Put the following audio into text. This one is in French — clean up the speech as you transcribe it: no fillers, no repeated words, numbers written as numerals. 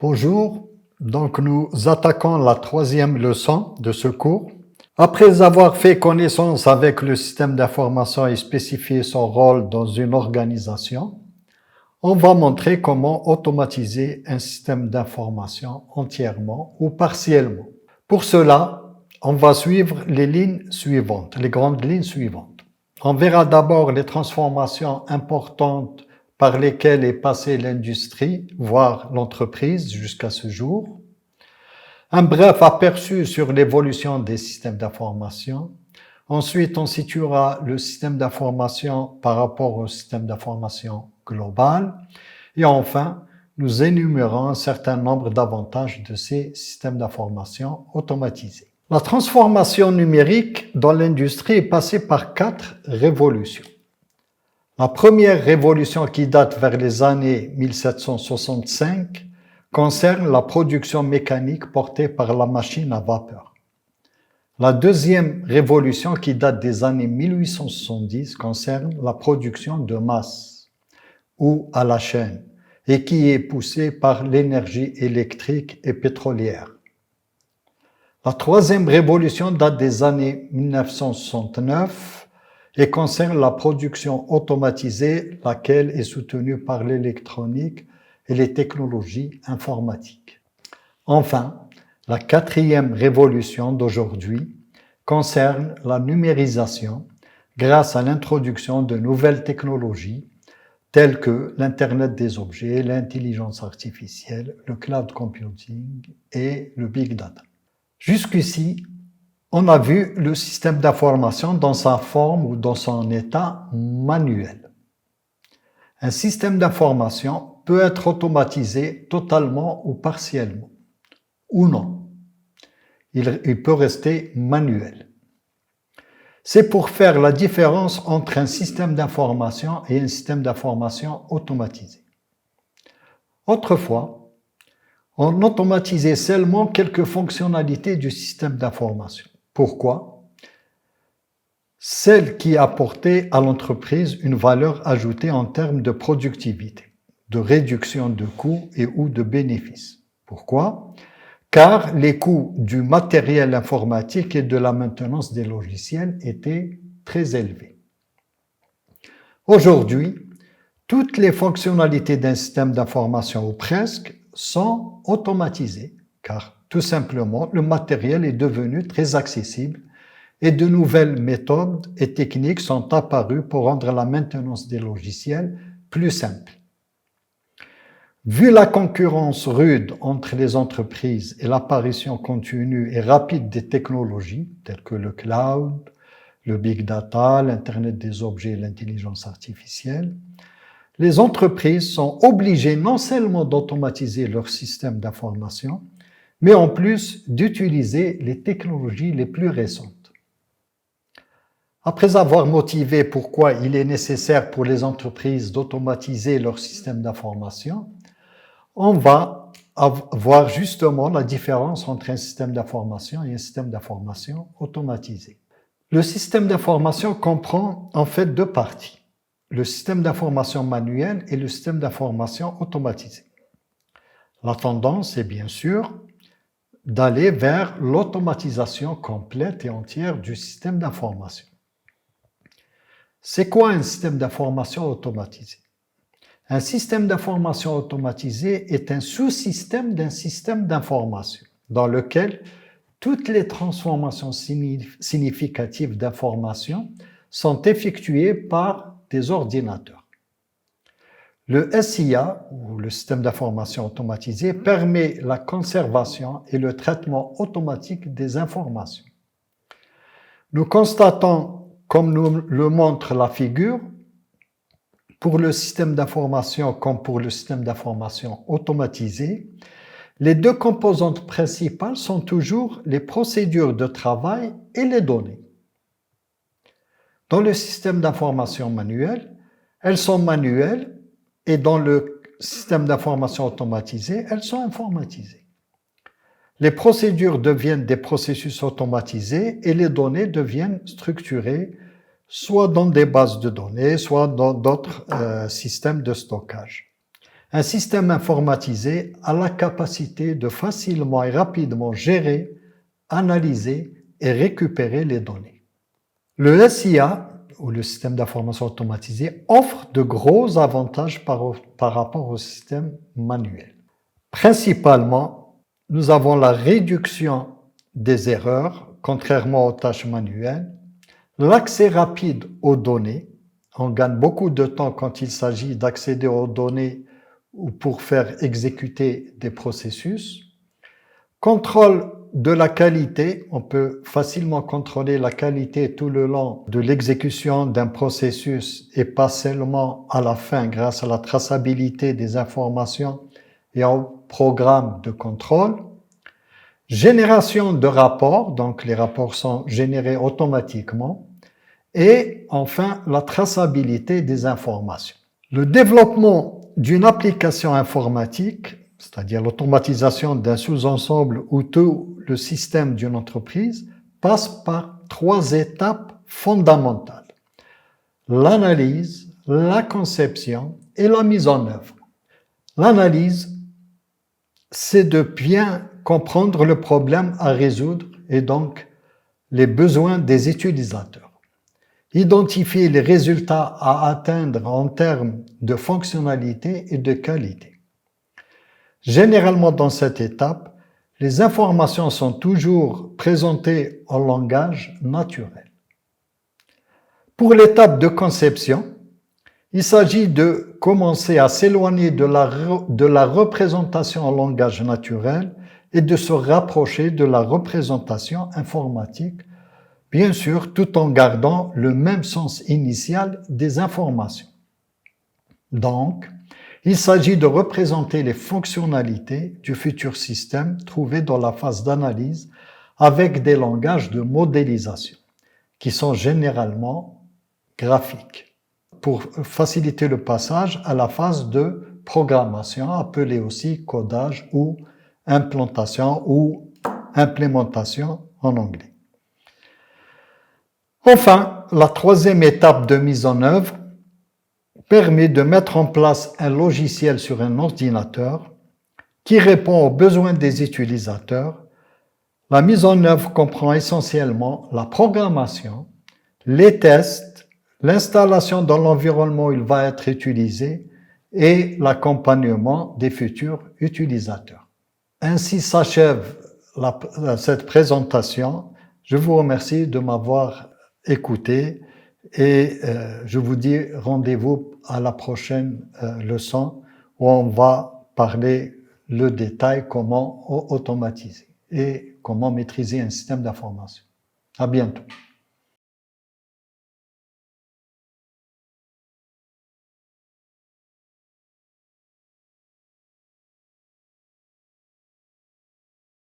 Bonjour, donc nous attaquons la troisième leçon de ce cours. Après avoir fait connaissance avec le système d'information et spécifié son rôle dans une organisation, on va montrer comment automatiser un système d'information entièrement ou partiellement. Pour cela, on va suivre les lignes suivantes, les grandes lignes suivantes. On verra d'abord les transformations importantes par lesquelles est passée l'industrie, voire l'entreprise jusqu'à ce jour. Un bref aperçu sur l'évolution des systèmes d'information. Ensuite, on situera le système d'information par rapport au système d'information global. Et enfin, nous énumérons un certain nombre d'avantages de ces systèmes d'information automatisés. La transformation numérique dans l'industrie est passée par 4 révolutions. La première révolution, qui date vers les années 1765, concerne la production mécanique portée par la machine à vapeur. La deuxième révolution, qui date des années 1870, concerne la production de masse ou à la chaîne et qui est poussée par l'énergie électrique et pétrolière. La troisième révolution date des années 1969 et concerne la production automatisée, laquelle est soutenue par l'électronique et les technologies informatiques. Enfin, la quatrième révolution d'aujourd'hui concerne la numérisation grâce à l'introduction de nouvelles technologies telles que l'Internet des objets, l'intelligence artificielle, le cloud computing et le big data. Jusqu'ici, on a vu le système d'information dans sa forme ou dans son état manuel. Un système d'information peut être automatisé totalement ou partiellement, ou non. Il peut rester manuel. C'est pour faire la différence entre un système d'information et un système d'information automatisé. Autrefois, on automatisait seulement quelques fonctionnalités du système d'information. Pourquoi? Celles qui apportaient à l'entreprise une valeur ajoutée en termes de productivité, de réduction de coûts et ou de bénéfices. Pourquoi? Car les coûts du matériel informatique et de la maintenance des logiciels étaient très élevés. Aujourd'hui, toutes les fonctionnalités d'un système d'information ou presque sont automatisées, car tout simplement le matériel est devenu très accessible et de nouvelles méthodes et techniques sont apparues pour rendre la maintenance des logiciels plus simple. Vu la concurrence rude entre les entreprises et l'apparition continue et rapide des technologies telles que le cloud, le big data, l'Internet des objets et l'intelligence artificielle, les entreprises sont obligées non seulement d'automatiser leur système d'information, mais en plus d'utiliser les technologies les plus récentes. Après avoir motivé pourquoi il est nécessaire pour les entreprises d'automatiser leur système d'information, on va voir justement la différence entre un système d'information et un système d'information automatisé. Le système d'information comprend en fait 2 parties. Le système d'information manuel et le système d'information automatisé. La tendance est bien sûr d'aller vers l'automatisation complète et entière du système d'information. C'est quoi un système d'information automatisé? Un système d'information automatisé est un sous-système d'un système d'information dans lequel toutes les transformations significatives d'information sont effectuées par des ordinateurs. Le SIA, ou le système d'information automatisé, permet la conservation et le traitement automatique des informations. Nous constatons, comme nous le montre la figure, pour le système d'information comme pour le système d'information automatisé, les 2 composantes principales sont toujours les procédures de travail et les données. Dans le système d'information manuel, elles sont manuelles et dans le système d'information automatisé, elles sont informatisées. Les procédures deviennent des processus automatisés et les données deviennent structurées soit dans des bases de données, soit dans d'autres systèmes de stockage. Un système informatisé a la capacité de facilement et rapidement gérer, analyser et récupérer les données. Le SIA, ou le système d'information automatisé, offre de gros avantages par rapport au système manuel. Principalement, nous avons la réduction des erreurs, contrairement aux tâches manuelles, l'accès rapide aux données. On gagne beaucoup de temps quand il s'agit d'accéder aux données ou pour faire exécuter des processus. Contrôle de la qualité, on peut facilement contrôler la qualité tout le long de l'exécution d'un processus et pas seulement à la fin grâce à la traçabilité des informations et au programme de contrôle. Génération de rapports, donc les rapports sont générés automatiquement. Et enfin, la traçabilité des informations. Le développement d'une application informatique, c'est-à-dire l'automatisation d'un sous-ensemble ou tout le système d'une entreprise, passe par 3 étapes fondamentales. L'analyse, la conception et la mise en œuvre. L'analyse, c'est de bien comprendre le problème à résoudre et donc les besoins des utilisateurs. Identifier les résultats à atteindre en termes de fonctionnalité et de qualité. Généralement, dans cette étape, les informations sont toujours présentées en langage naturel. Pour l'étape de conception, il s'agit de commencer à s'éloigner de la représentation en langage naturel et de se rapprocher de la représentation informatique, bien sûr, tout en gardant le même sens initial des informations. Donc, il s'agit de représenter les fonctionnalités du futur système trouvées dans la phase d'analyse avec des langages de modélisation, qui sont généralement graphiques, pour faciliter le passage à la phase de programmation, appelée aussi codage ou implantation ou implémentation en anglais. Enfin, la 3e étape de mise en œuvre permet de mettre en place un logiciel sur un ordinateur qui répond aux besoins des utilisateurs. La mise en œuvre comprend essentiellement la programmation, les tests, l'installation dans l'environnement où il va être utilisé et l'accompagnement des futurs utilisateurs. Ainsi s'achève cette présentation. Je vous remercie de m'avoir écouté et je vous dis rendez-vous à la prochaine leçon où on va parler le détail comment automatiser et comment maîtriser un système d'information. À bientôt.